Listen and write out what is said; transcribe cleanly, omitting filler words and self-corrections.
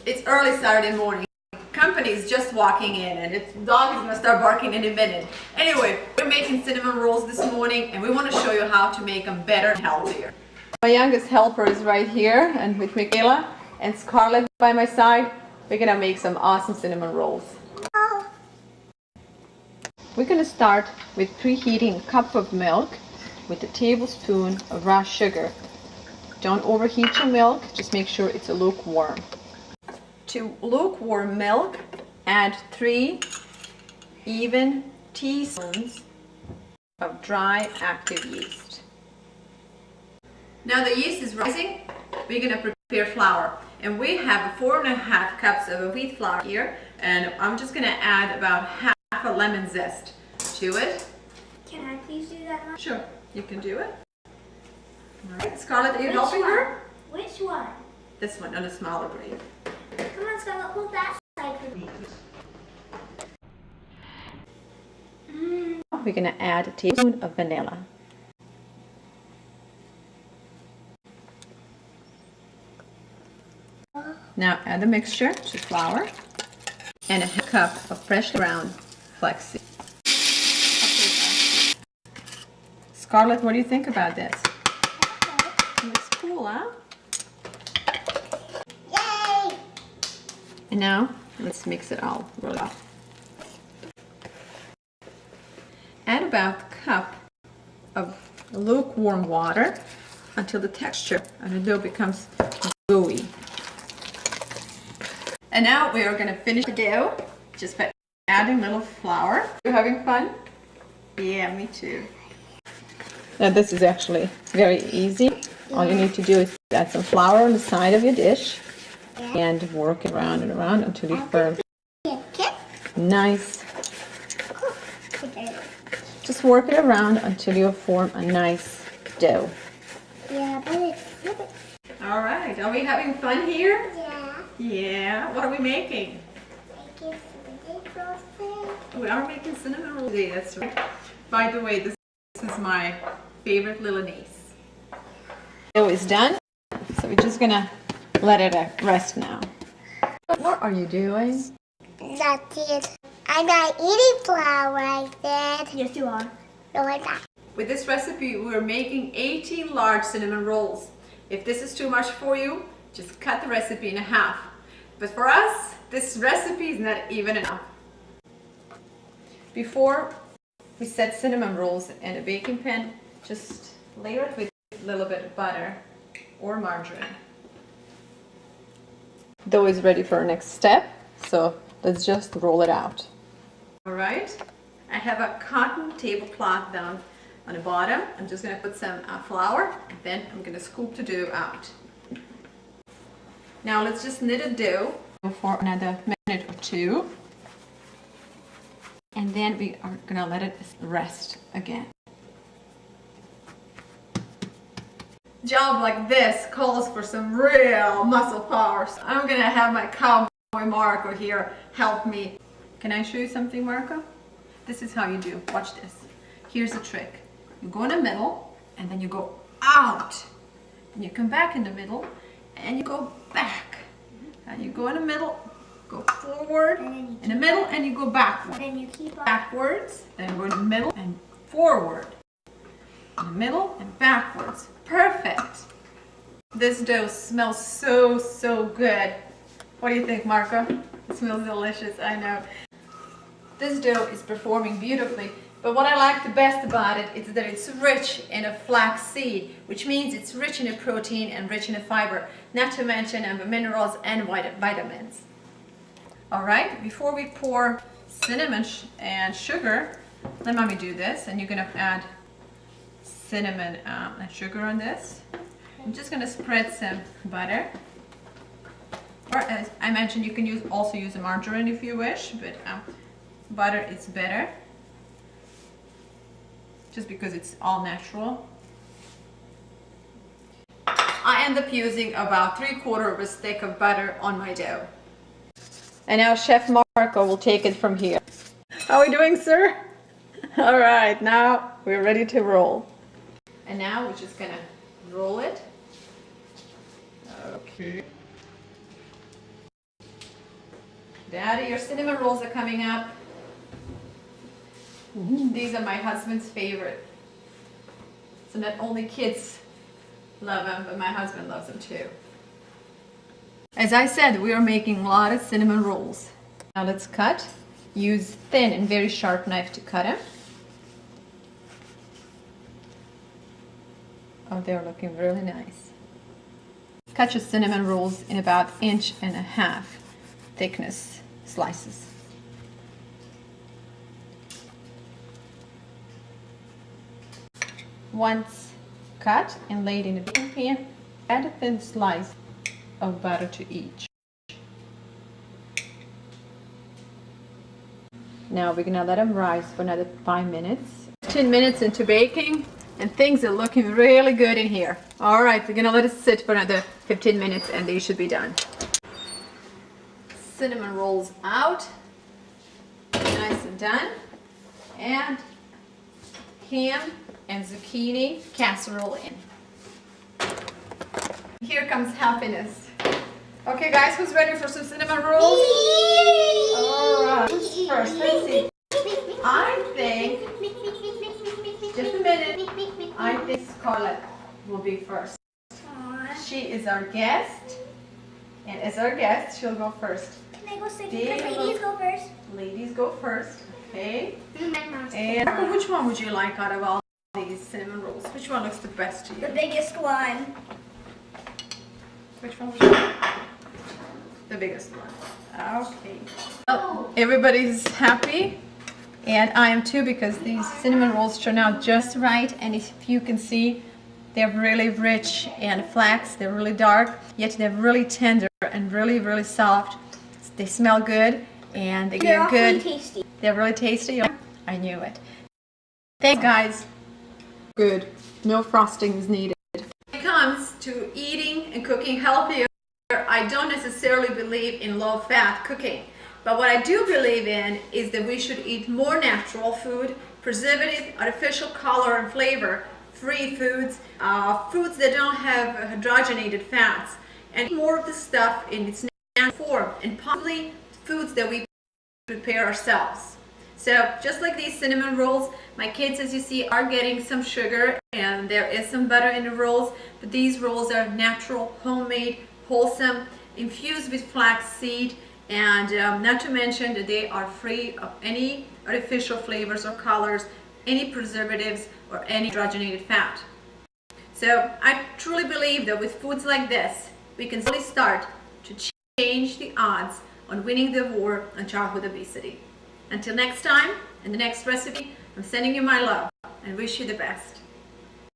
It's early Saturday morning. Company is just walking in and its dog is gonna start barking in a minute. Anyway, we're making cinnamon rolls this morning and we want to show you how to make them better and healthier. My youngest helper is right here and with Michaela and Scarlett by my side. We're gonna make some awesome cinnamon rolls. We're gonna start with preheating a cup of milk with a tablespoon of raw sugar. Don't overheat your milk, just make sure it's lukewarm. To lukewarm milk, add 3 even teaspoons of dry active yeast. Now the yeast is rising, we're going to prepare flour. And we have 4.5 cups of wheat flour here, and I'm just going to add about half a lemon zest to it. Can I please do that now? Sure, you can do it. All right, Scarlett, are you helping her? Which one? This one, on the smaller blade. Come on, Scarlett, hold that side for me. We're going to add a teaspoon of vanilla. Now add the mixture to flour and a cup of freshly ground flaxseed. Scarlett, what do you think about this? Looks cool, huh? Yay! And now let's mix it all really well. Add about a cup of lukewarm water until the texture of the dough becomes gooey. And now we are going to finish the dough just by adding a little flour. You having fun? Yeah, me too. Now this is actually very easy. All you need to do is add some flour on the side of your dish and work it around and around until you form nice. Just work it around until you form a nice dough. Yeah, but it's... All right, are we having fun here? Yeah. Yeah, what are we making? Making cinnamon frosting. We are making cinnamon rolls today, that's right. By the way, this is my favorite little niece. Dough is done, so we're just gonna let it rest now. What are you doing? That's it. I'm not eating flour like that. Yes, you are. No, I'm not. With this recipe, we're making 18 large cinnamon rolls. If this is too much for you, just cut the recipe in half. But for us, this recipe is not even enough. Before we set cinnamon rolls in a baking pan, just layer it with a little bit of butter or margarine. Dough is ready for our next step, so let's just roll it out. All right, I have a cotton tablecloth down on the bottom. I'm just going to put some flour, and then I'm going to scoop the dough out. Now let's just knit a dough for another minute or two. And then we are going to let it rest again. A job like this calls for some real muscle power. So I'm going to have my cowboy Marco here help me. Can I show you something, Marco? This is how you do. Watch this. Here's the trick. You go in the middle and then you go out. And you come back in the middle and you go back. And you go in the middle, go forward, in the middle, and you go backward. Then you keep on. Backwards, then go in the middle and forward. In the middle and backwards. Perfect. This dough smells so, so good. What do you think, Marco? It smells delicious, I know. This dough is performing beautifully, but what I like the best about it is that it's rich in a flax seed, which means it's rich in a protein and rich in a fiber, not to mention minerals and vitamins. All right, before we pour cinnamon and sugar, let mommy do this, and you're gonna add cinnamon and sugar on this. I'm just gonna spread some butter. Or as I mentioned, you can also use a margarine if you wish, but butter is better, just because it's all natural. I end up using about 3/4 of a stick of butter on my dough. And now Chef Marco will take it from here. How are we doing, sir? All right, now we're ready to roll. And now we're just gonna roll it. Okay. Daddy, your cinnamon rolls are coming up. These are my husband's favorite. So not only kids love them, but my husband loves them too. As I said, we are making a lot of cinnamon rolls. Now let's cut. Use thin and very sharp knife to cut them. Oh, they're looking really nice. Cut your cinnamon rolls in about 1.5 inch thickness slices. Once cut and laid in a baking pan, add a thin slice of butter to each. Now we're gonna let them rise for another 5 minutes. 10 minutes into baking and things are looking really good in here. All right, we're gonna let it sit for another 15 minutes and they should be done. Cinnamon rolls out, nice and done. And ham and zucchini casserole in. Here comes happiness. Okay guys, who's ready for some cinnamon rolls? Alright, first, let's see. I think, just a minute, I think Scarlett will be first. She is our guest, and as our guest, she'll go first. Can I go second? Ladies go first. Ladies go first, okay? And which one would you like out of all these cinnamon rolls? Which one looks the best to you? The biggest one. Which one would you like? The biggest one. Okay. Well, everybody's happy, and I am too, because these cinnamon rolls turn out just right. And if you can see, they're really rich and flax. They're really dark, yet they're really tender and really, really soft. They smell good, and they're good. Really tasty. They're really tasty. I knew it. Thanks, guys. Good. No frosting is needed. When it comes to eating and cooking healthier, I don't necessarily believe in low-fat cooking. But what I do believe in is that we should eat more natural food, preservative, artificial color and flavor, free foods, foods that don't have hydrogenated fats, and more of the stuff in its natural form, and possibly foods that we prepare ourselves. So just like these cinnamon rolls, my kids, as you see, are getting some sugar and there is some butter in the rolls, but these rolls are natural, homemade, wholesome, infused with flax seed, and not to mention that they are free of any artificial flavors or colors, any preservatives, or any hydrogenated fat. So I truly believe that with foods like this, we can slowly start to change the odds on winning the war on childhood obesity. Until next time, in the next recipe, I'm sending you my love and wish you the best.